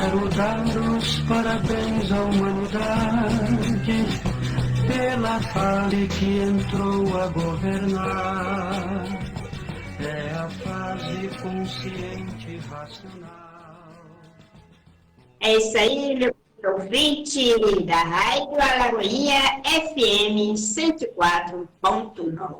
Quero dar os parabéns à humanidade pela fase que entrou a governar. É a fase consciente racional. É isso aí, meu ouvinte da Rádio Alagoinha FM 104.9.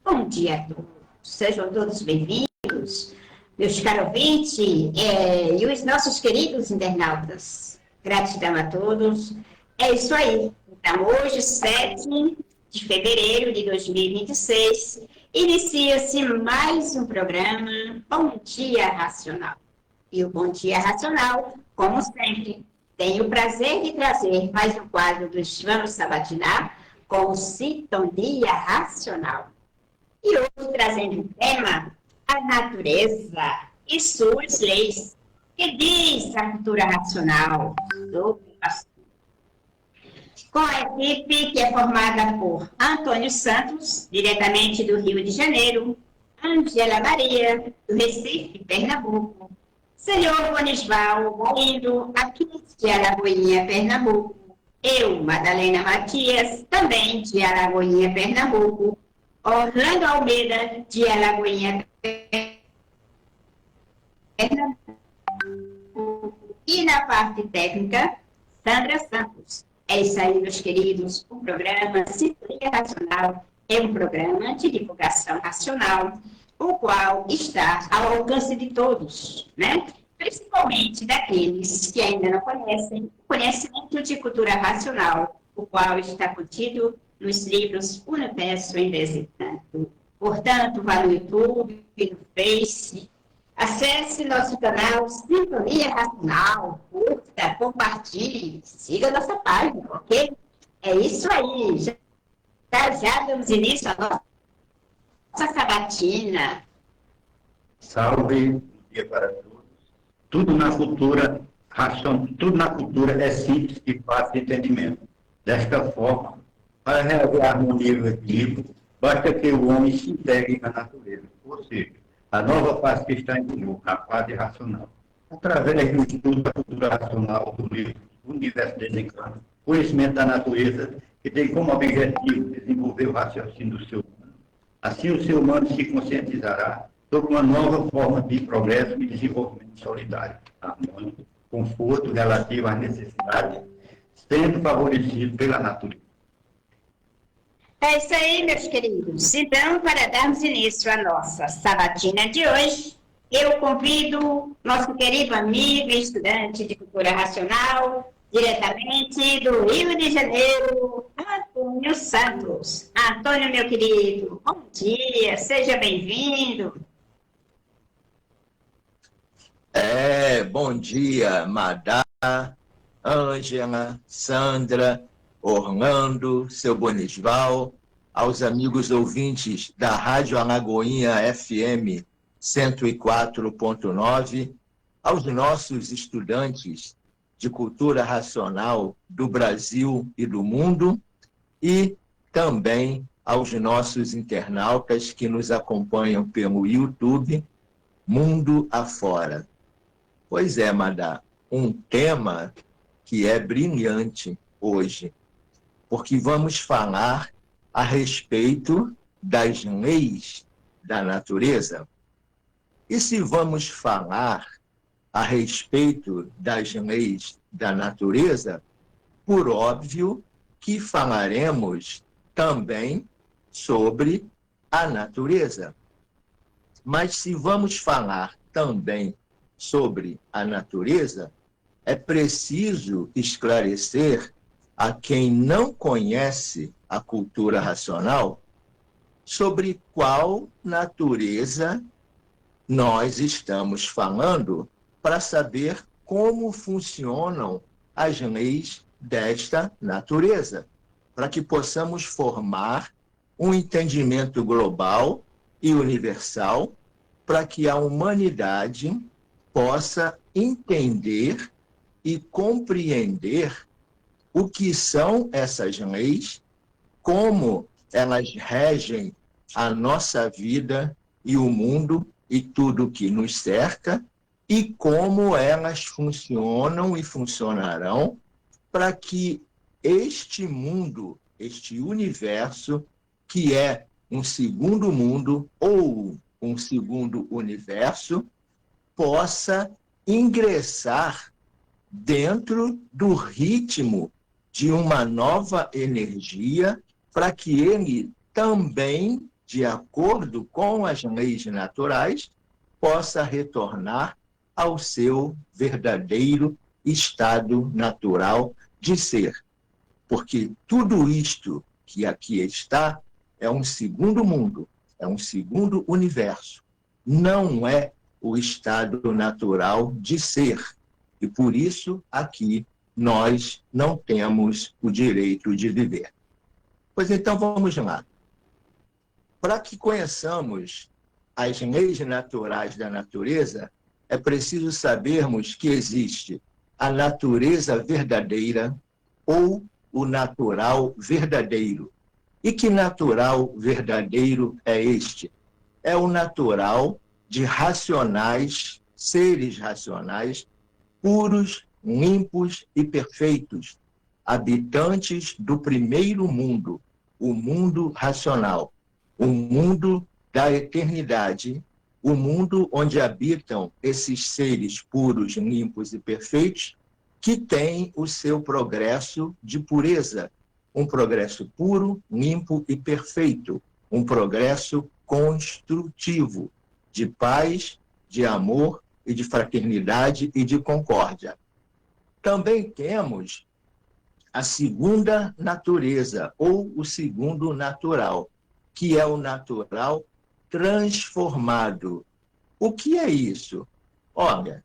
Bom dia a todos. Sejam todos bem-vindos, meus caros ouvintes e os nossos queridos internautas. Gratidão a todos. É isso aí. Então, hoje, 7 de fevereiro de 2026, inicia-se mais um programa Bom Dia Racional. E o Bom Dia Racional, como sempre, tenho o prazer de trazer mais um quadro do Vamos Sabatinar com Sintonia Racional. E hoje trazendo o tema a natureza e suas leis. Que diz a cultura racional sobre o assunto? Com a equipe que é formada por Antônio Santos, diretamente do Rio de Janeiro, Angela Maria, do Recife, Pernambuco, Senhor Bonisval Galindo, aqui de Alagoinha, Pernambuco, eu, Madalena Matias, também de Alagoinha, Pernambuco, Orlando Almeida, de Alagoinha, Pernambuco, e na parte técnica, Sandra Santos. É isso aí, meus queridos. O programa Sintonia Racional é um programa de divulgação racional, o qual está ao alcance de todos, né? Principalmente daqueles que ainda não conhecem o conhecimento de cultura racional, o qual está contido nos livros Universo em Desencanto. Portanto, vá no YouTube, no Face, acesse nosso canal Sintonia Racional, curta, compartilhe, siga nossa página, ok? É isso aí. Já damos início à nossa sabatina. Salve, bom dia para todos. Tudo na cultura é simples e fácil de entendimento. Desta forma, para realizar a harmonia e o equilíbrio, basta que o homem se integre na natureza, ou seja, a nova fase que está em jogo, a fase racional. Através do estudo da cultura racional do livro Universo Desencanto, conhecimento da natureza, que tem como objetivo desenvolver o raciocínio do ser humano. Assim, o ser humano se conscientizará sobre uma nova forma de progresso e desenvolvimento solidário, harmônico, conforto relativo às necessidades, sendo favorecido pela natureza. É isso aí, meus queridos. Então, para darmos início à nossa sabatina de hoje, eu convido nosso querido amigo e estudante de cultura racional, diretamente do Rio de Janeiro, Antônio Santos. Antônio, meu querido, bom dia, seja bem-vindo. Bom dia, Madá, Ângela, Sandra, Orlando, seu Bonisval, aos amigos ouvintes da Rádio Alagoinha FM 104.9, aos nossos estudantes de cultura racional do Brasil e do mundo e também aos nossos internautas que nos acompanham pelo YouTube, Mundo Afora. Pois é, Madá, um tema que é brilhante hoje, porque vamos falar a respeito das leis da natureza. E se vamos falar a respeito das leis da natureza, por óbvio que falaremos também sobre a natureza. Mas se vamos falar também sobre a natureza, é preciso esclarecer a quem não conhece a cultura racional sobre qual natureza nós estamos falando para saber como funcionam as leis desta natureza, para que possamos formar um entendimento global e universal para que a humanidade possa entender e compreender o que são essas leis, como elas regem a nossa vida e o mundo e tudo que nos cerca, e como elas funcionam e funcionarão para que este mundo, este universo, que é um segundo mundo ou um segundo universo, possa ingressar dentro do ritmo de uma nova energia, para que ele também, de acordo com as leis naturais, possa retornar ao seu verdadeiro estado natural de ser. Porque tudo isto que aqui está é um segundo mundo, é um segundo universo. Não é o estado natural de ser. E por isso, aqui, nós não temos o direito de viver. Pois então, vamos lá. Para que conheçamos as leis naturais da natureza, é preciso sabermos que existe a natureza verdadeira ou o natural verdadeiro. E que natural verdadeiro é este? É o natural de racionais, seres racionais, puros, limpos e perfeitos, habitantes do primeiro mundo, o mundo racional, o mundo da eternidade, o mundo onde habitam esses seres puros, limpos e perfeitos, que têm o seu progresso de pureza, um progresso puro, limpo e perfeito, um progresso construtivo, de paz, de amor e de fraternidade e de concórdia. Também temos a segunda natureza, ou o segundo natural, que é o natural transformado. O que é isso? Olha,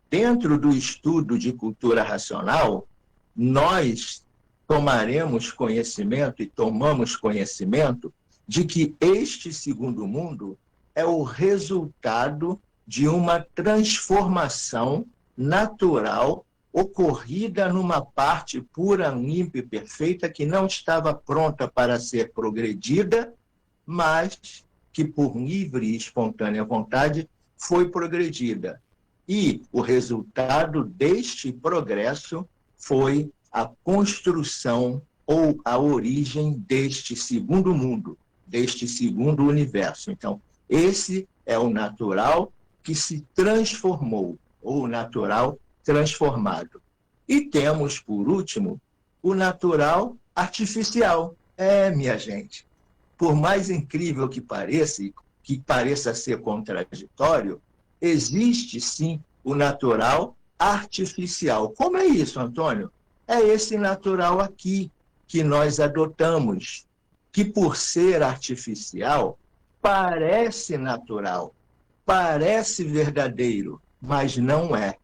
dentro do estudo de cultura racional, nós tomaremos conhecimento e tomamos conhecimento de que este segundo mundo é o resultado de uma transformação natural ocorrida numa parte pura, limpa e perfeita que não estava pronta para ser progredida, mas que por livre e espontânea vontade foi progredida. E o resultado deste progresso foi a construção ou a origem deste segundo mundo, deste segundo universo. Então, esse é o natural que se transformou, ou o natural transformado. E temos, por último, o natural artificial. Minha gente, por mais incrível que pareça ser contraditório, existe sim o natural artificial. Como é isso, Antônio? É esse natural aqui que nós adotamos, que por ser artificial, parece natural, parece verdadeiro, mas não é.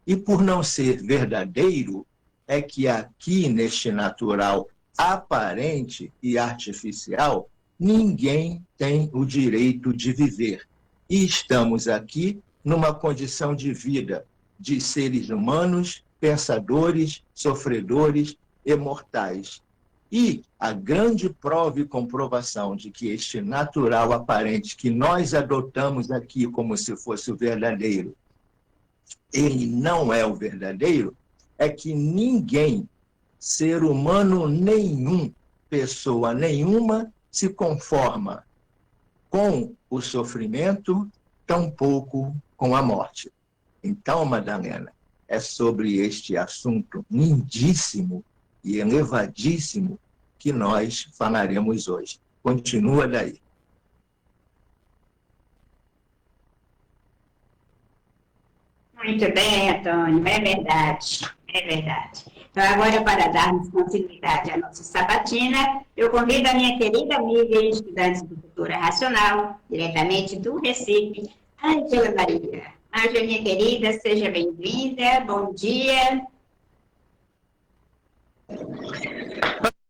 E por não ser verdadeiro, é que aqui neste natural aparente e artificial, ninguém tem o direito de viver. E estamos aqui numa condição de vida de seres humanos, pensadores, sofredores e mortais. E a grande prova e comprovação de que este natural aparente que nós adotamos aqui como se fosse o verdadeiro, ele não é o verdadeiro, é que ninguém, ser humano nenhum, pessoa nenhuma, se conforma com o sofrimento, tampouco com a morte. Então, Madalena, é sobre este assunto lindíssimo e elevadíssimo que nós falaremos hoje. Continua daí. Muito bem, Antônio, é verdade, é verdade. Então, agora, para darmos continuidade à nossa sabatina, eu convido a minha querida amiga e estudante de cultura racional, diretamente do Recife, Ângela Maria. Ângela, minha querida, seja bem-vinda, bom dia.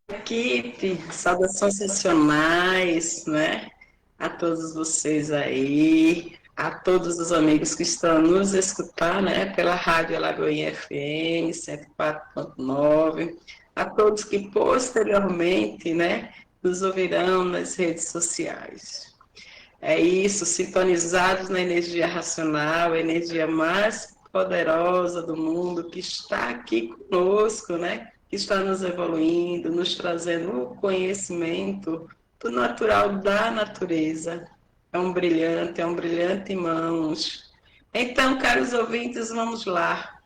Equipe, saudações sensacionais, né? A todos vocês aí, a todos os amigos que estão a nos escutar, né? Pela Rádio Alagoinha FM 104.9, a todos que posteriormente, né? Nos ouvirão nas redes sociais. É isso, sintonizados na energia racional, a energia mais poderosa do mundo, que está aqui conosco, né? Que está nos evoluindo, nos trazendo o conhecimento do natural da natureza. É um brilhante, irmãos. Então, caros ouvintes, vamos lá.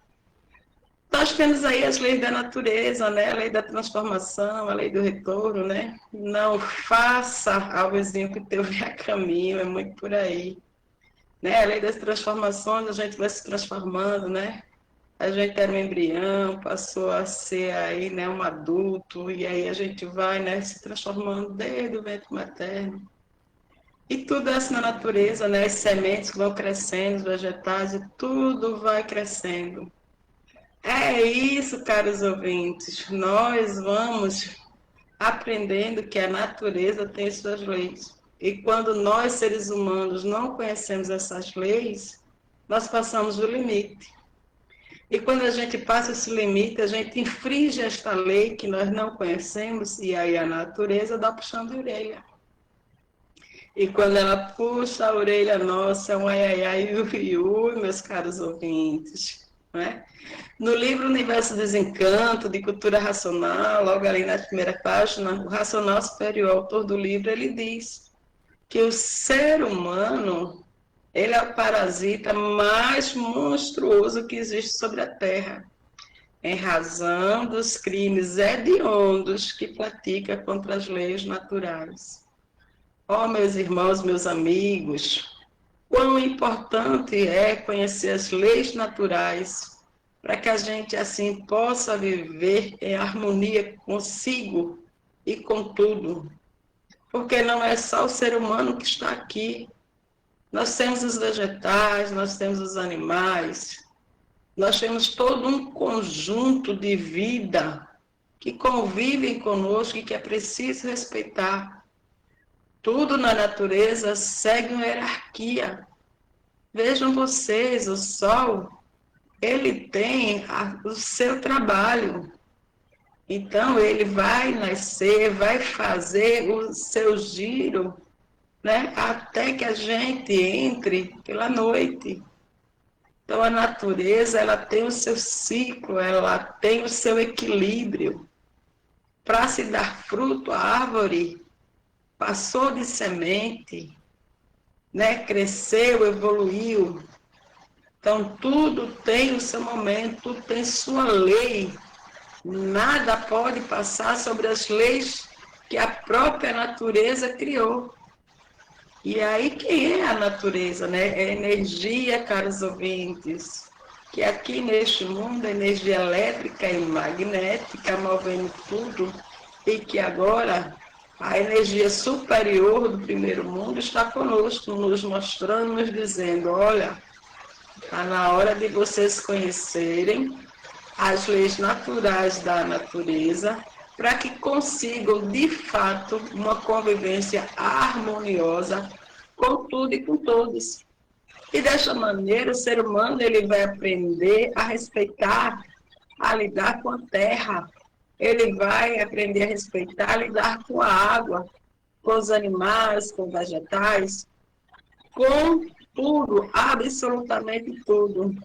Nós temos aí as leis da natureza, né? A lei da transformação, a lei do retorno, né? Não faça ao vizinho que teu vier caminho, é muito por aí. Né? A lei das transformações, a gente vai se transformando, né? A gente era um embrião, passou a ser aí, né, um adulto, e aí a gente vai, né, se transformando desde o ventre materno. E tudo isso na natureza, né? As sementes que vão crescendo, os vegetais, e tudo vai crescendo. É isso, caros ouvintes. Nós vamos aprendendo que a natureza tem suas leis. E quando nós, seres humanos, não conhecemos essas leis, nós passamos o limite. E quando a gente passa esse limite, a gente infringe esta lei que nós não conhecemos, e aí a natureza dá puxão de orelha. E quando ela puxa a orelha nossa, é um ai, ai, ai, ui, ui, meus caros ouvintes, né? No livro Universo Desencanto, de Cultura Racional, logo ali na primeira página, o racional superior, autor do livro, ele diz que o ser humano, ele é o parasita mais monstruoso que existe sobre a Terra, em razão dos crimes hediondos que pratica contra as leis naturais. Ó, meus irmãos, meus amigos, quão importante é conhecer as leis naturais para que a gente, assim, possa viver em harmonia consigo e com tudo. Porque não é só o ser humano que está aqui. Nós temos os vegetais, nós temos os animais, nós temos todo um conjunto de vida que convivem conosco e que é preciso respeitar. Tudo na natureza segue uma hierarquia. Vejam vocês, o Sol, ele tem o seu trabalho. Então, ele vai nascer, vai fazer o seu giro, né, até que a gente entre pela noite. Então, a natureza, ela tem o seu ciclo, ela tem o seu equilíbrio. Para se dar fruto, a árvore passou de semente, né, cresceu, evoluiu. Então, tudo tem o seu momento, tudo tem sua lei. Nada pode passar sobre as leis que a própria natureza criou. E aí, quem é a natureza, né? É energia, caros ouvintes, que aqui neste mundo é energia elétrica e magnética, movendo tudo, e que agora a energia superior do primeiro mundo está conosco, nos mostrando, nos dizendo, olha, está na hora de vocês conhecerem as leis naturais da natureza, para que consigam, de fato, uma convivência harmoniosa com tudo e com todos. E dessa maneira, o ser humano ele vai aprender a respeitar, a lidar com a terra. Ele vai aprender a respeitar, a lidar com a água, com os animais, com os vegetais, com tudo, absolutamente tudo.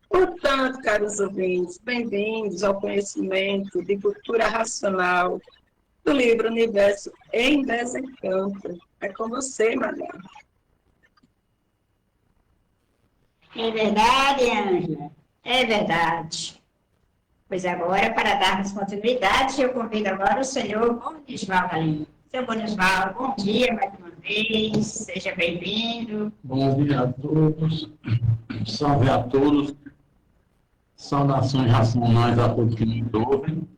Portanto, caros ouvintes, bem-vindos ao conhecimento de cultura racional do livro Universo em Desencanto. É com você, Maria. É verdade, Ângela, é verdade. Pois agora, para darmos continuidade, eu convido agora o senhor Bonisvaldo Aline. Seu Bonisvaldo, bom dia mais uma vez, seja bem-vindo. Bom dia a todos, salve a todos, saudações racionais a todos que nos ouvem,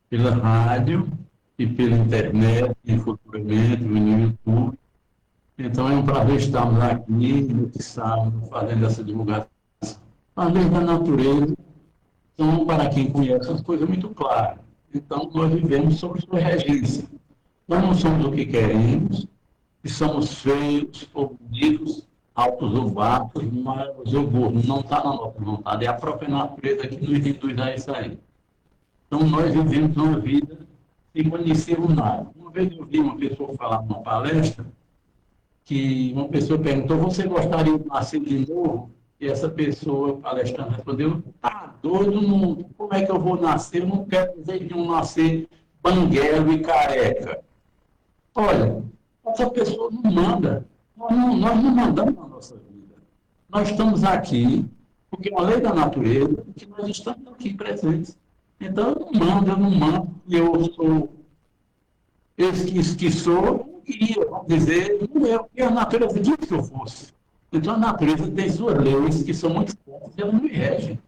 pela rádio e pela internet, e futuramente no YouTube. Então é um prazer estarmos aqui, nesse sábado, fazendo essa divulgação. As leis da natureza são, para quem conhece, as coisas muito claras. Então nós vivemos sob sua regência. Nós não somos o que queremos, e somos feios ou bonitos, altos ou baixos, mas ou gordos. Não está na nossa vontade, é a própria natureza que nos induz a isso aí. Então nós vivemos uma vida sem conhecermos nada. Uma vez eu vi uma pessoa falar numa palestra que uma pessoa perguntou, você gostaria de nascer de novo? E essa pessoa, palestrante, respondeu, tá doido, não, como é que eu vou nascer? Eu não quero dizer de um nascer banguelo e careca. Olha, essa pessoa não manda. Nós não mandamos na nossa vida. Nós estamos aqui, porque é uma lei da natureza, que nós estamos aqui presentes. Então, eu não mando, e eu sou esse que sou, eu não queria, vamos dizer, não é o que a natureza disse que eu fosse. Então, a natureza tem suas leis, que são muito fortes, e elas não regem.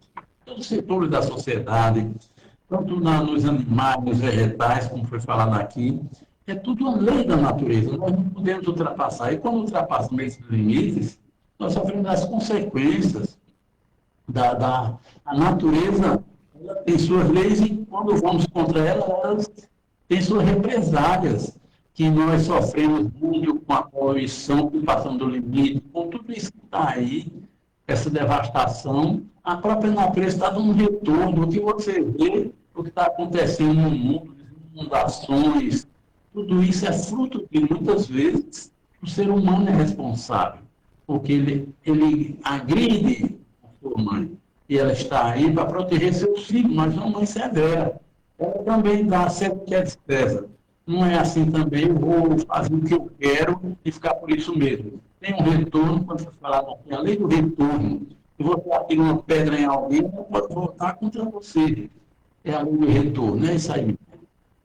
Todos os setores da sociedade, tanto nos animais, nos vegetais, como foi falado aqui, é tudo uma lei da natureza, nós não podemos ultrapassar. E quando ultrapassamos esses limites, nós sofremos as consequências a natureza. Ela tem suas leis e quando vamos contra ela, elas têm suas represálias, que nós sofremos muito com a poluição, com passando do limite, com tudo isso que está aí, essa devastação. A própria natureza está dando um retorno. O que você vê, o que está acontecendo no mundo, inundações, tudo isso é fruto de, muitas vezes, o ser humano é responsável, porque ele agride a sua mãe. E ela está aí para proteger seus filhos, mas uma mãe severa. Ela também dá certo que é despreza. Não é assim também, eu vou fazer o que eu quero e ficar por isso mesmo. Tem um retorno, quando você falar aqui, a lei do retorno. Se você atira uma pedra em alguém, ela pode voltar contra você. É a lei do retorno, é isso aí.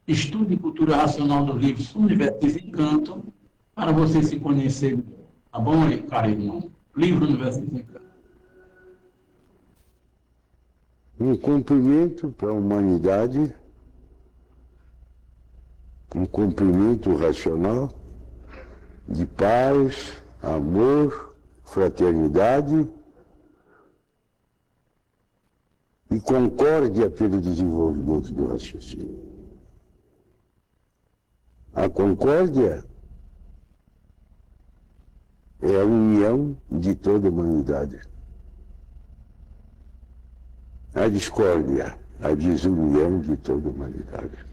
Estude cultura racional dos livros Universo Desencanto, para você se conhecer melhor. Tá bom, cara, irmão? Livro Universo Desencanto. Um cumprimento para a humanidade, um cumprimento racional de paz, amor, fraternidade e concórdia pelo desenvolvimento do raciocínio. A concórdia é a união de toda a humanidade. A discórdia, a desunião de toda a humanidade.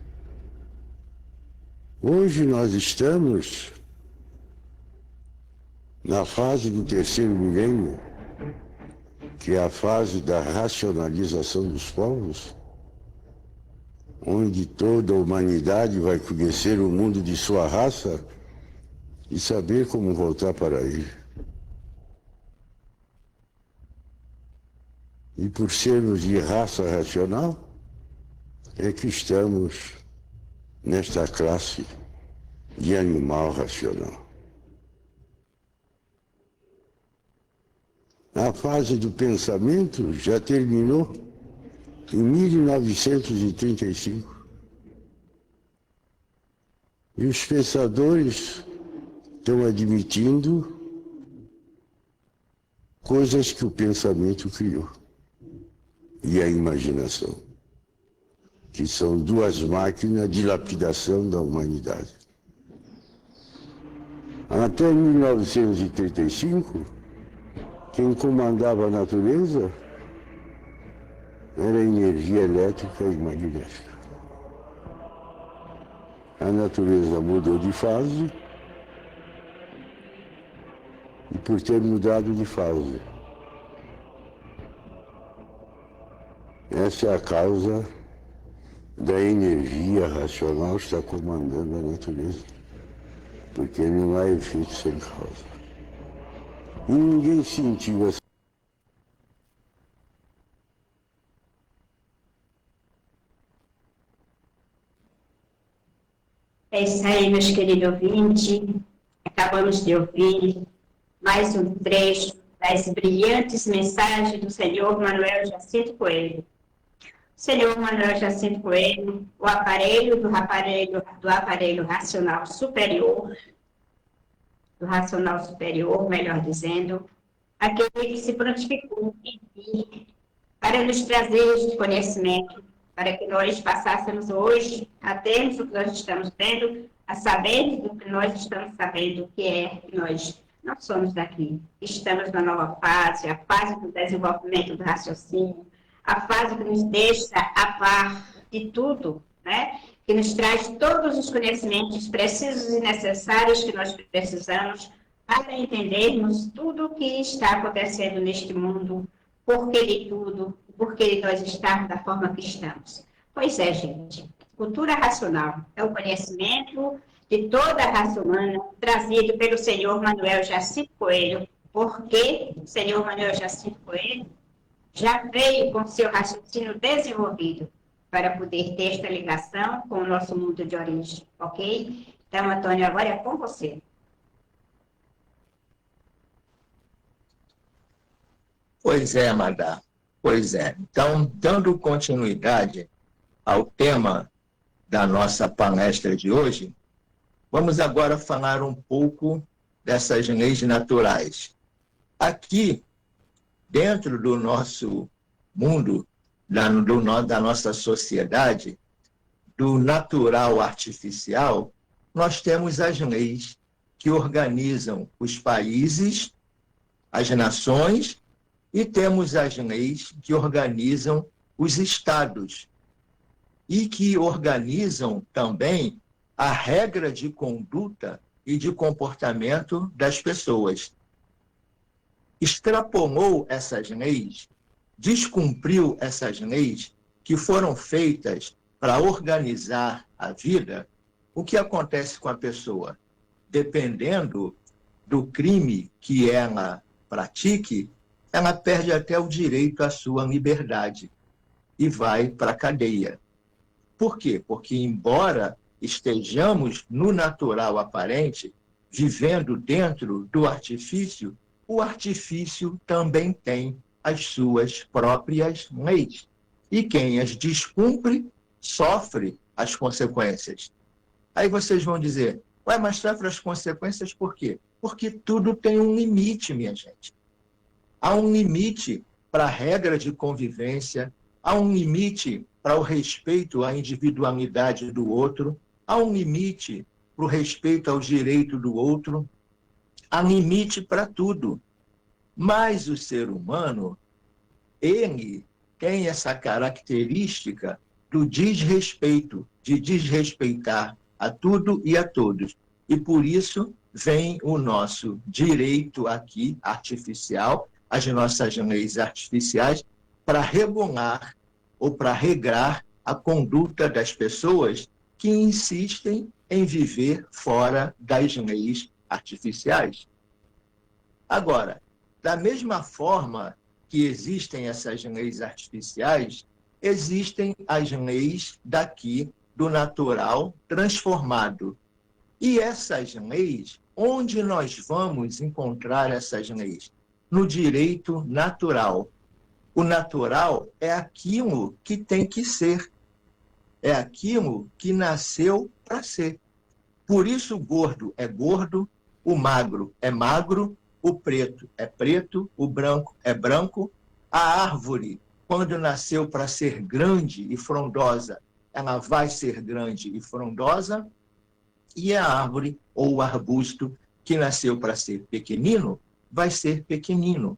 Hoje nós estamos na fase do terceiro milênio, que é a fase da racionalização dos povos, onde toda a humanidade vai conhecer o mundo de sua raça e saber como voltar para ele. E por sermos de raça racional, é que estamos nesta classe de animal racional. A fase do pensamento já terminou em 1935. E os pensadores estão admitindo coisas que o pensamento criou. E a imaginação, que são duas máquinas de lapidação da humanidade. Até 1935, quem comandava a natureza era a energia elétrica e magnética. A natureza mudou de fase, e por ter mudado de fase, essa é a causa da energia racional estar comandando a natureza, porque não há efeito sem causa. E ninguém sentiu essa. É isso aí, meus queridos ouvintes. Acabamos de ouvir mais um trecho das brilhantes mensagens do senhor Manuel Jacinto Coelho. Senhor Manuel Jacinto Coelho, o aparelho do aparelho racional superior, melhor dizendo, aquele que se prontificou em vir para nos trazer este conhecimento, para que nós passássemos hoje a termos o que nós estamos tendo, a saber do que nós estamos sabendo, que é que nós não somos daqui. Estamos na nova fase, a fase do desenvolvimento do raciocínio, a fase que nos deixa a par de tudo, né? Que nos traz todos os conhecimentos precisos e necessários que nós precisamos para entendermos tudo o que está acontecendo neste mundo, porquê de tudo, porquê de nós estarmos da forma que estamos. Pois é, gente. Cultura racional é o conhecimento de toda a raça humana trazido pelo senhor Manuel Jacinto Coelho, porque o senhor Manuel Jacinto Coelho já veio com seu raciocínio desenvolvido para poder ter esta ligação com o nosso mundo de origem, ok? Então, Antônio, agora é com você. Pois é, Madá. Pois é. Então, dando continuidade ao tema da nossa palestra de hoje, vamos agora falar um pouco dessas leis naturais. Aqui, dentro do nosso mundo, da nossa sociedade, do natural artificial, nós temos as leis que organizam os países, as nações, e temos as leis que organizam os estados e que organizam também a regra de conduta e de comportamento das pessoas. Extrapolou essas leis, descumpriu essas leis que foram feitas para organizar a vida, o que acontece com a pessoa? Dependendo do crime que ela pratique, ela perde até o direito à sua liberdade e vai para a cadeia. Por quê? Porque, embora estejamos no natural aparente, vivendo dentro do artifício, o artifício também tem as suas próprias leis. E quem as descumpre, sofre as consequências. Aí vocês vão dizer, ué, mas sofre as consequências por quê? Porque tudo tem um limite, minha gente. Há um limite para a regra de convivência, há um limite para o respeito à individualidade do outro, há um limite para o respeito ao direito do outro, há limite para tudo. Mas o ser humano, ele tem essa característica do desrespeito, de desrespeitar a tudo e a todos. E por isso vem o nosso direito aqui, artificial, as nossas leis artificiais, para regular ou para regrar a conduta das pessoas que insistem em viver fora das leis artificiais. Agora, da mesma forma que existem essas leis artificiais, existem as leis daqui do natural transformado. E essas leis, onde nós vamos encontrar essas leis? No direito natural. O natural é aquilo que tem que ser. É aquilo que nasceu para ser. Por isso o gordo é gordo, o magro é magro, o preto é preto, o branco é branco. A árvore, quando nasceu para ser grande e frondosa, ela vai ser grande e frondosa. E a árvore ou o arbusto que nasceu para ser pequenino, vai ser pequenino,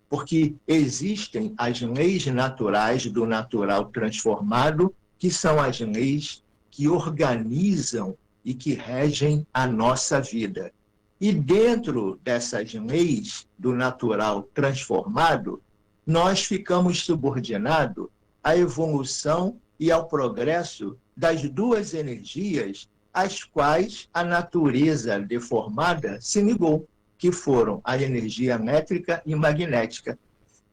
porque existem as leis naturais do natural transformado, que são as leis que organizam e que regem a nossa vida. E dentro dessas leis do natural transformado, nós ficamos subordinados à evolução e ao progresso das duas energias às quais a natureza deformada se ligou, que foram a energia métrica e magnética,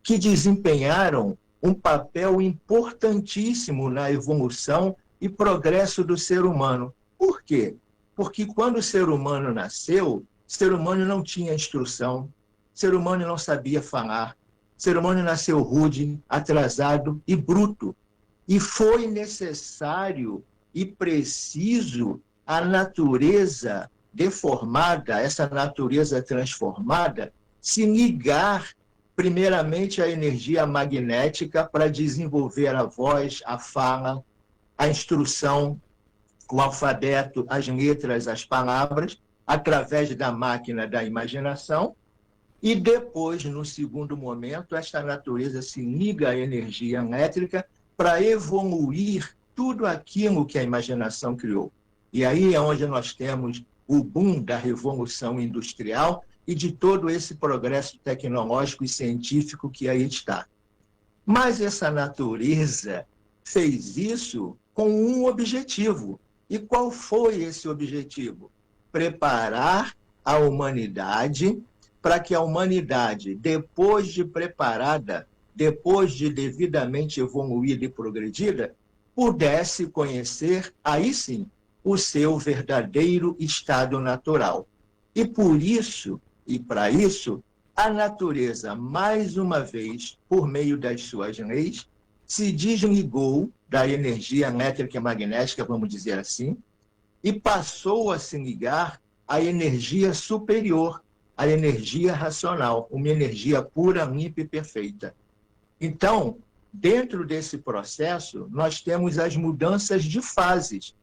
que desempenharam um papel importantíssimo na evolução e progresso do ser humano. Por quê? Porque quando o ser humano nasceu, o ser humano não tinha instrução, o ser humano não sabia falar, o ser humano nasceu rude, atrasado e bruto. E foi necessário e preciso a natureza deformada, essa natureza transformada, se ligar primeiramente à energia magnética para desenvolver a voz, a fala, a instrução, o alfabeto, as letras, as palavras, através da máquina da imaginação. E depois, no segundo momento, esta natureza se liga à energia elétrica para evoluir tudo aquilo que a imaginação criou. E aí é onde nós temos o boom da Revolução Industrial, e de todo esse progresso tecnológico e científico que aí está. Mas essa natureza fez isso com um objetivo. E qual foi esse objetivo? Preparar a humanidade para que a humanidade, depois de preparada, depois de devidamente evoluída e progredida, pudesse conhecer, aí sim, o seu verdadeiro estado natural. E por isso, e para isso, a natureza, mais uma vez, por meio das suas leis, se desligou da energia elétrica e magnética, vamos dizer assim, e passou a se ligar à energia superior, à energia racional, uma energia pura, limpa e perfeita. Então, dentro desse processo, nós temos as mudanças de fases.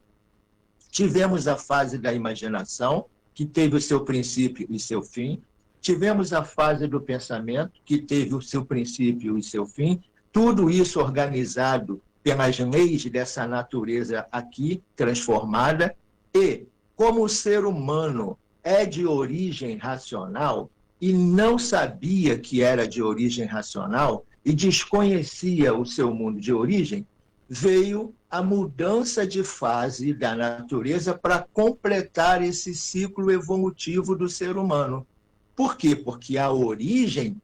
Tivemos a fase da imaginação, que teve o seu princípio e seu fim. Tivemos a fase do pensamento, que teve o seu princípio e seu fim. Tudo isso organizado pelas leis dessa natureza aqui, transformada. E, como o ser humano é de origem racional e não sabia que era de origem racional e desconhecia o seu mundo de origem, veio a mudança de fase da natureza para completar esse ciclo evolutivo do ser humano. Por quê? Porque a origem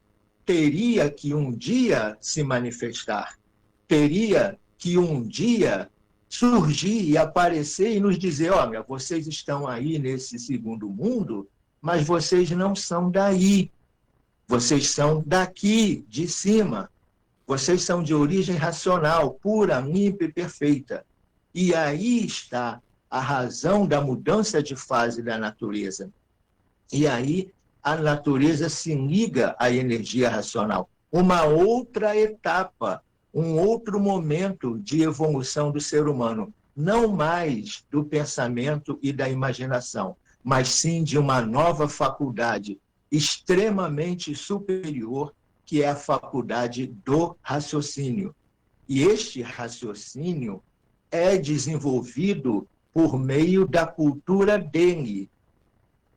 teria que um dia se manifestar, teria que um dia surgir e aparecer e nos dizer, olha, vocês estão aí nesse segundo mundo, mas vocês não são daí, vocês são daqui, de cima. Vocês são de origem racional, pura, limpa e perfeita. E aí está a razão da mudança de fase da natureza. E aí a natureza se liga à energia racional. Uma outra etapa, um outro momento de evolução do ser humano. Não mais do pensamento e da imaginação, mas sim de uma nova faculdade extremamente superior, que é a faculdade do raciocínio. E este raciocínio é desenvolvido por meio da cultura dele.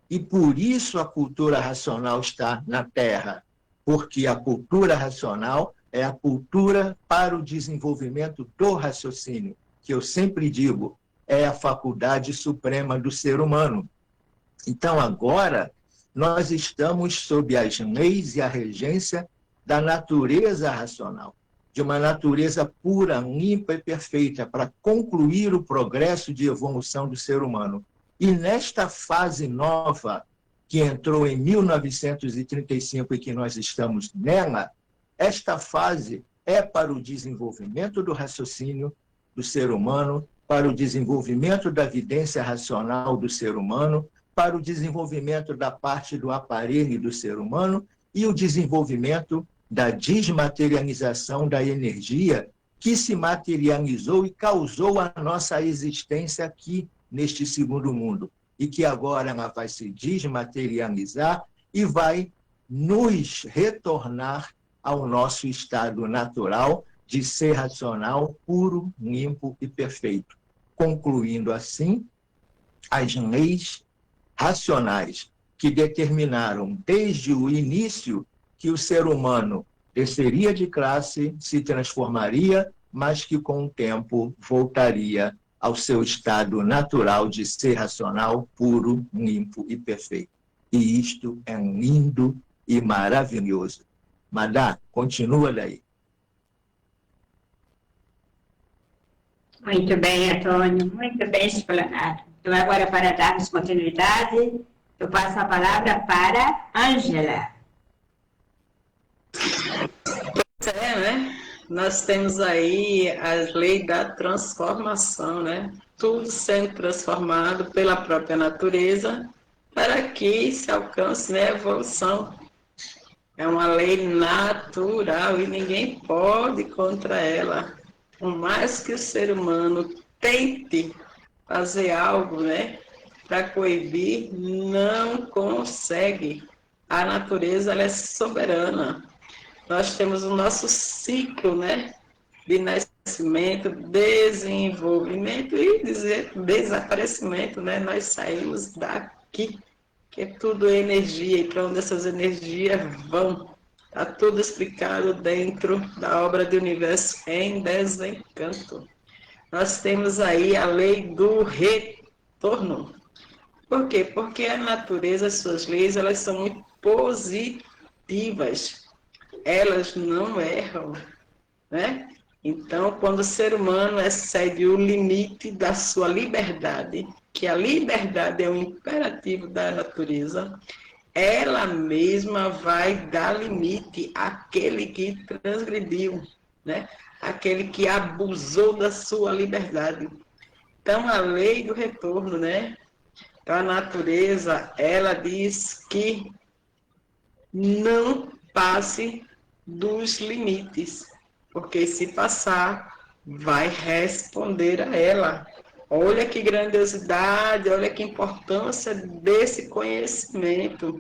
E por isso a cultura racional está na Terra, porque a cultura racional é a cultura para o desenvolvimento do raciocínio, que eu sempre digo, é a faculdade suprema do ser humano. Então, agora, nós estamos sob as leis e a regência da natureza racional, de uma natureza pura, limpa e perfeita, para concluir o progresso de evolução do ser humano. E nesta fase nova, que entrou em 1935 e que nós estamos nela, esta fase é para o desenvolvimento do raciocínio do ser humano, para o desenvolvimento da evidência racional do ser humano, para o desenvolvimento da parte do aparelho do ser humano e o desenvolvimento da desmaterialização da energia que se materializou e causou a nossa existência aqui neste segundo mundo, e que agora ela vai se desmaterializar e vai nos retornar ao nosso estado natural de ser racional, puro, limpo e perfeito, concluindo assim as leis racionais que determinaram desde o início que o ser humano desceria de classe, se transformaria, mas que com o tempo voltaria ao seu estado natural de ser racional, puro, limpo e perfeito. E isto é lindo e maravilhoso. Madá, continua daí. Muito bem, Antônio, muito bem explanado. Então, agora, para darmos continuidade, eu passo a palavra para Ângela. Pois é, né? Nós temos aí a lei da transformação, né? Tudo sendo transformado pela própria natureza para que se alcance, né, a evolução. É uma lei natural e ninguém pode contra ela. Por mais que o ser humano tente fazer algo, né, para coibir, não consegue. A natureza, ela é soberana. Nós temos o nosso ciclo, né, de nascimento, desenvolvimento e desaparecimento, né? Nós saímos daqui. que tudo é energia e para onde essas energias vão. Está tudo explicado dentro da obra do Universo em Desencanto. Nós temos aí a lei do retorno. Por quê? Porque a natureza, as suas leis, elas são muito positivas. Elas não erram, né? Então, quando o ser humano excede o limite da sua liberdade, que a liberdade é um imperativo da natureza, ela mesma vai dar limite àquele que transgrediu, né? Aquele que abusou da sua liberdade. Então, a lei do retorno, né? Então, a natureza, ela diz que não passe dos limites, porque se passar, vai responder a ela. Olha que grandiosidade, olha que importância desse conhecimento.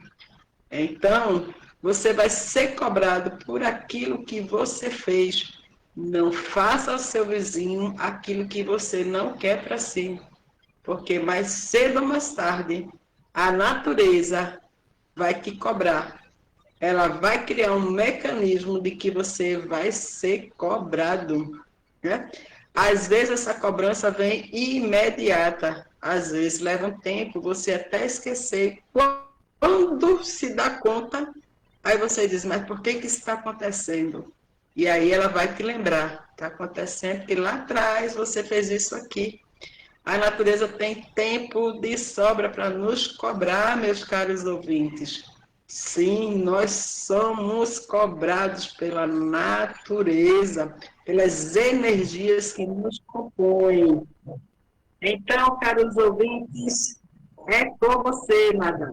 Então, você vai ser cobrado por aquilo que você fez. Não faça ao seu vizinho aquilo que você não quer para si, porque mais cedo ou mais tarde, a natureza vai te cobrar. Ela vai criar um mecanismo de que você vai ser cobrado, né? Às vezes essa cobrança vem imediata, às vezes leva um tempo, você até esquecer. Quando se dá conta, aí você diz, mas por que isso está acontecendo? E aí ela vai te lembrar, está acontecendo porque lá atrás você fez isso aqui. A natureza tem tempo de sobra para nos cobrar, meus caros ouvintes. Sim, nós somos cobrados pela natureza, pelas energias que nos compõem. Então, caros ouvintes, é com você, madame.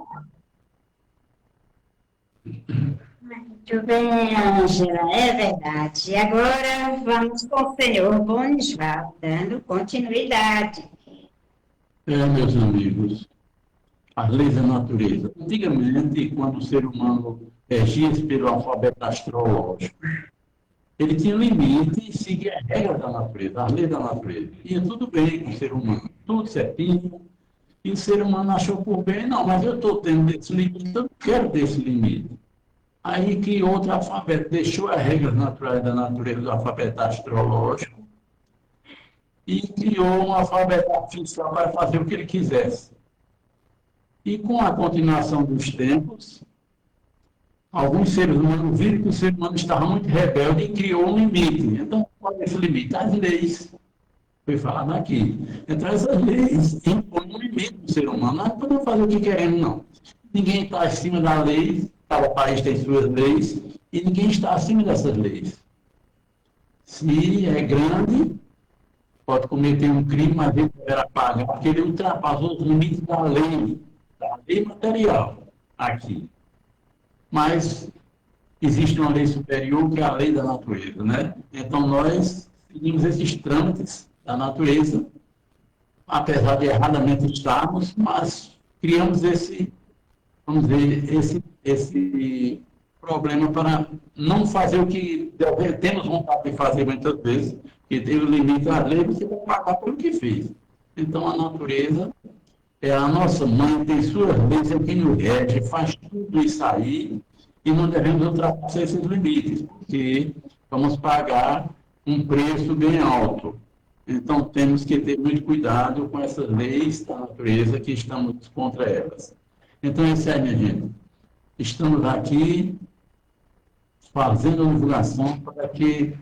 Muito bem, Ângela, é verdade. E agora vamos com o senhor Bonisval, dando continuidade. Meus amigos, as leis da natureza. Antigamente, quando o ser humano regia-se pelo alfabeto astrológico, ele tinha limite e seguia as regras da natureza, as leis da natureza. Ia tudo bem com o ser humano, tudo certinho. E o ser humano achou por bem, não, mas eu estou tendo esse limite, eu não quero ter esse limite. Aí que outro alfabeto deixou as regras naturais da natureza do alfabeto astrológico e criou um alfabeto artificial para fazer o que ele quisesse. E com a continuação dos tempos, alguns seres humanos viram que o ser humano estava muito rebelde e criou um limite. Então, qual é esse limite? As leis. Foi falado aqui. Então, essas leis impõem um limite do ser humano. Nós não podemos fazer o que queremos, não. Ninguém está acima da lei, cada país tem suas leis, e ninguém está acima dessas leis. Se é grande, pode cometer um crime, mas ele deverá pagar, porque ele ultrapassou os limites da lei material aqui. Mas existe uma lei superior que é a lei da natureza, né? Então nós seguimos esses trâmites da natureza, apesar de erradamente estarmos, mas criamos esse, vamos dizer, esse problema para não fazer o que temos vontade de fazer muitas vezes, porque tem o limite da lei, você vai pagar pelo que fez. Então a natureza é a nossa mãe, tem suas leis, é quem nos rege, faz tudo isso aí, e não devemos ultrapassar esses limites, porque vamos pagar um preço bem alto. Então, temos que ter muito cuidado com essas leis da natureza que estamos contra elas. Então, é isso aí, minha gente. Estamos aqui fazendo a divulgação para que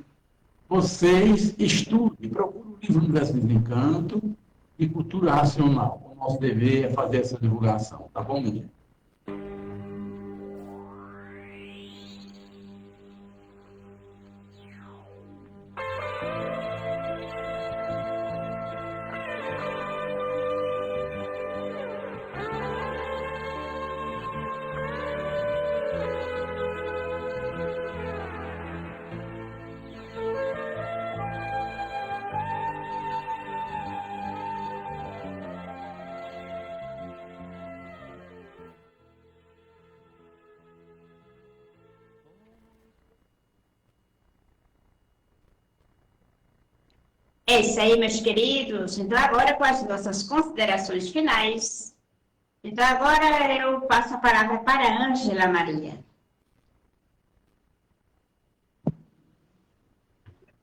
vocês estudem, procurem o livro Universo de Desencanto e Cultura Racional. O nosso dever é fazer essa divulgação, tá bom, minha gente? É isso aí, meus queridos. Então, agora, com as nossas considerações finais, Então, agora eu passo a palavra para a Ângela Maria.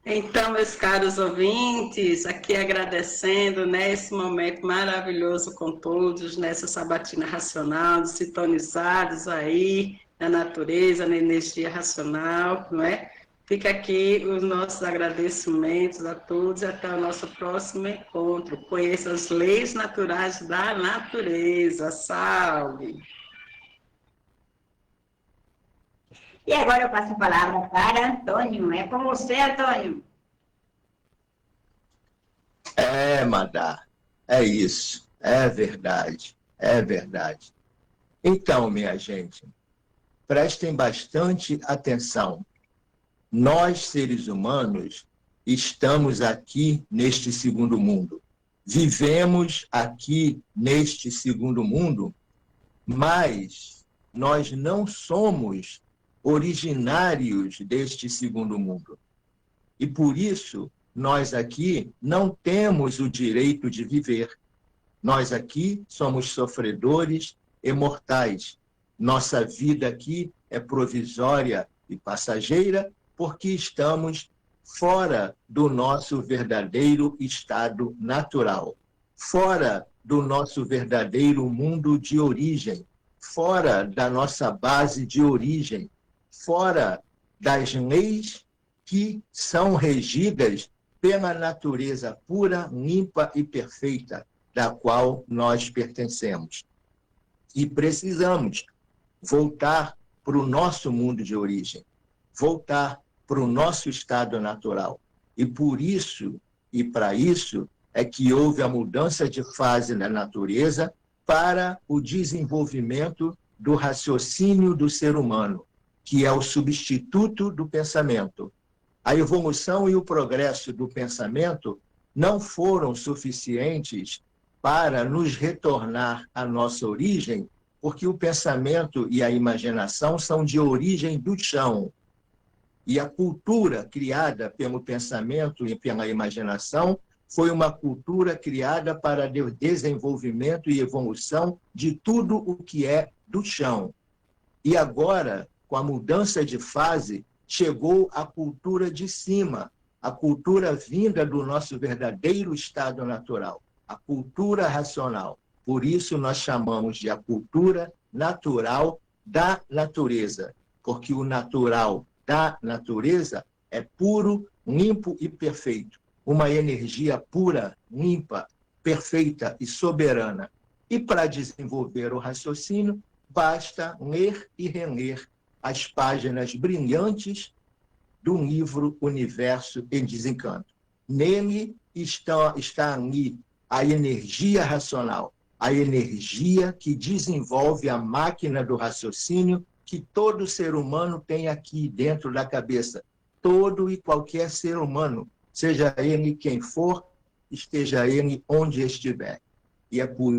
Então, meus caros ouvintes, aqui agradecendo, né, esse momento maravilhoso com todos, nessa sabatina racional, sintonizados aí na natureza, na energia racional, não é? Fica aqui os nossos agradecimentos a todos e até o nosso próximo encontro. Conheça as leis naturais da natureza. Salve! E agora eu passo a palavra para Antônio. É com você, Antônio. Madá, é isso, é verdade, é verdade. Então, minha gente, prestem bastante atenção. Nós, seres humanos, estamos aqui neste segundo mundo. Vivemos aqui neste segundo mundo, mas nós não somos originários deste segundo mundo. E por isso, nós aqui não temos o direito de viver. Nós aqui somos sofredores e mortais. Nossa vida aqui é provisória e passageira porque estamos fora do nosso verdadeiro estado natural, fora do nosso verdadeiro mundo de origem, fora da nossa base de origem, fora das leis que são regidas pela natureza pura, limpa e perfeita, da qual nós pertencemos. E precisamos voltar para o nosso mundo de origem, voltar para o nosso estado natural. E por isso, e para isso, é que houve a mudança de fase na natureza para o desenvolvimento do raciocínio do ser humano, que é o substituto do pensamento. A evolução e o progresso do pensamento não foram suficientes para nos retornar à nossa origem, porque o pensamento e a imaginação são de origem do chão. E a cultura criada pelo pensamento e pela imaginação foi uma cultura criada para o desenvolvimento e evolução de tudo o que é do chão. E agora, com a mudança de fase, chegou a cultura de cima, a cultura vinda do nosso verdadeiro estado natural, a cultura racional. Por isso nós chamamos de a cultura natural da natureza, porque o natural da natureza é puro, limpo e perfeito. Uma energia pura, limpa, perfeita e soberana. E para desenvolver o raciocínio, basta ler e reler as páginas brilhantes do livro Universo em Desencanto. Nele está ali a energia racional, a energia que desenvolve a máquina do raciocínio que todo ser humano tem aqui dentro da cabeça. Todo e qualquer ser humano, seja ele quem for, esteja ele onde estiver. E é por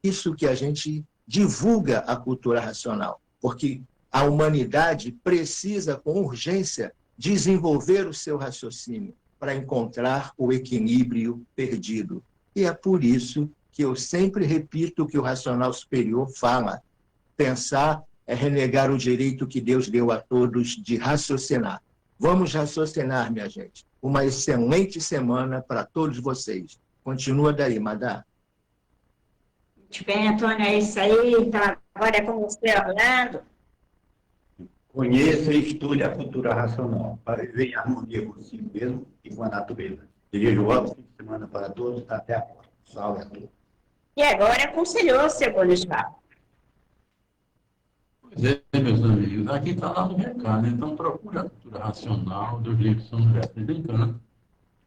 isso que a gente divulga a cultura racional, porque a humanidade precisa, com urgência, desenvolver o seu raciocínio para encontrar o equilíbrio perdido. E é por isso que eu sempre repito o que o racional superior fala. Pensar é renegar o direito que Deus deu a todos de raciocinar. Vamos raciocinar, minha gente. Uma excelente semana para todos vocês. Continua daí, Madá. Muito bem, Antônio, é isso aí. Então, agora é com você, Orlando. Conheça e estude a cultura racional, para viver em harmonia consigo mesmo e com a natureza. Desejo ótimo fim de semana para todos. Até a próxima. Salve a todos. E agora é com o senhor, seu Bonisval. Pois é, meus amigos, aqui está lá no recado, então procure a cultura racional dos livros São José Desencanto,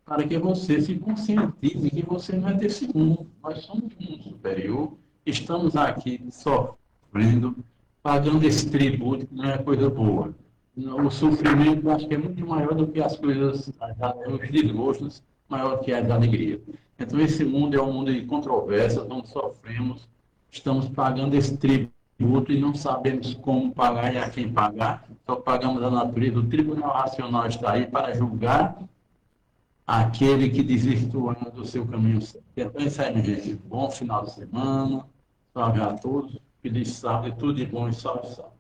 para que você se conscientize que você não é desse mundo, nós somos um mundo superior, estamos aqui sofrendo, pagando esse tributo que não é coisa boa. O sofrimento acho que é muito maior do que as coisas, os desgostos, maior que as alegrias. Então esse mundo é um mundo de controvérsias, onde sofremos, estamos pagando esse tributo e não sabemos como pagar e a quem pagar, só pagamos a natureza. O Tribunal Racional está aí para julgar aquele que desvirtuou do seu caminho certo. Então, isso aí, gente. Bom final de semana. Salve a todos. Feliz sábado e tudo de bom e salve, salve.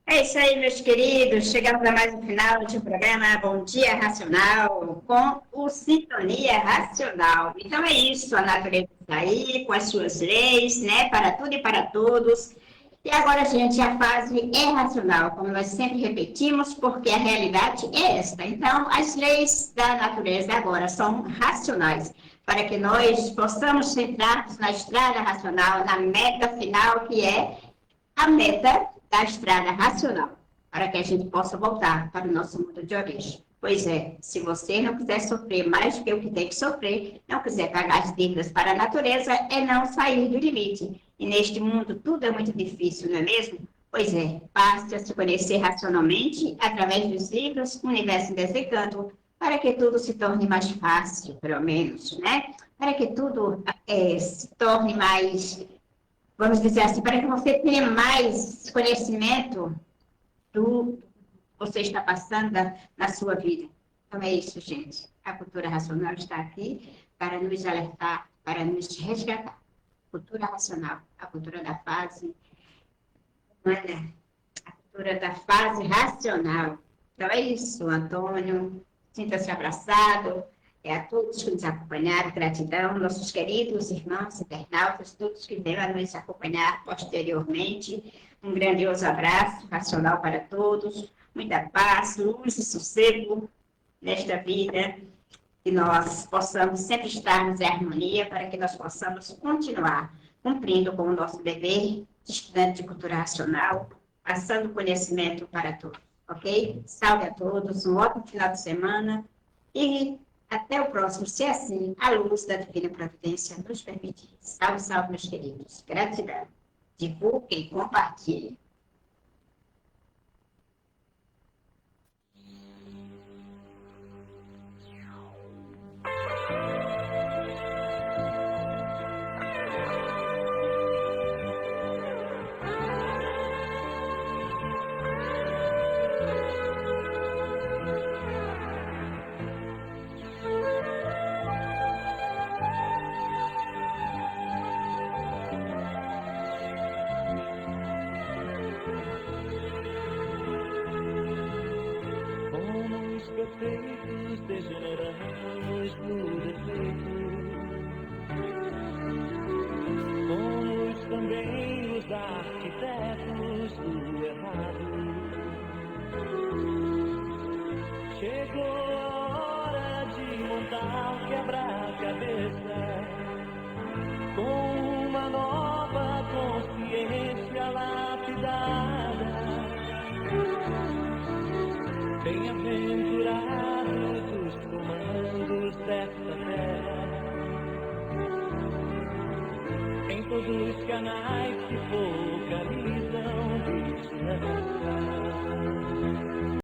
É isso aí, meus queridos. Chegamos a mais um final de programa Bom Dia Racional com o Sintonia Racional. Então é isso, a natureza está aí com as suas leis, né? Para tudo e para todos. E agora, gente, a fase é racional, como nós sempre repetimos, porque a realidade é esta. Então, as leis da natureza agora são racionais, para que nós possamos centrar-nos na estrada racional, na meta final, que é a meta da estrada racional, para que a gente possa voltar para o nosso mundo de origem. Pois é, se você não quiser sofrer mais do que o que tem que sofrer, não quiser pagar as dívidas para a natureza, é não sair do limite. E neste mundo tudo é muito difícil, não é mesmo? Pois é, passe a se conhecer racionalmente através dos livros Universo em Desencanto, para que tudo se torne mais fácil, pelo menos, né? Para que tudo se torne mais, vamos dizer assim, para que você tenha mais conhecimento do que você está passando na sua vida. Então é isso, gente. A cultura racional está aqui para nos alertar, para nos resgatar. Cultura racional, a cultura da fase, olha, a cultura da fase racional. Então é isso, Antônio. Sinta-se abraçado. A todos que nos acompanharam, gratidão, nossos queridos irmãos internautas, todos que vieram nos acompanhar posteriormente. Um grandioso abraço racional para todos, muita paz, luz e sossego nesta vida, que nós possamos sempre estarmos em harmonia, para que nós possamos continuar cumprindo com o nosso dever de estudante de cultura racional, passando conhecimento para todos, ok? Salve a todos, um ótimo final de semana e até o próximo, se assim a luz da Divina Providência nos permitir. Salve, salve, meus queridos. Gratidão. Divulguem e compartilhem. Perfeitos degeneramos no defeito, somos também os arquitetos do errado. Chegou a hora de montar o quebra-cabeça, com uma nova consciência lapidada. Bem-aventurados os comandos desta terra, em todos os canais que focalizam vigilância.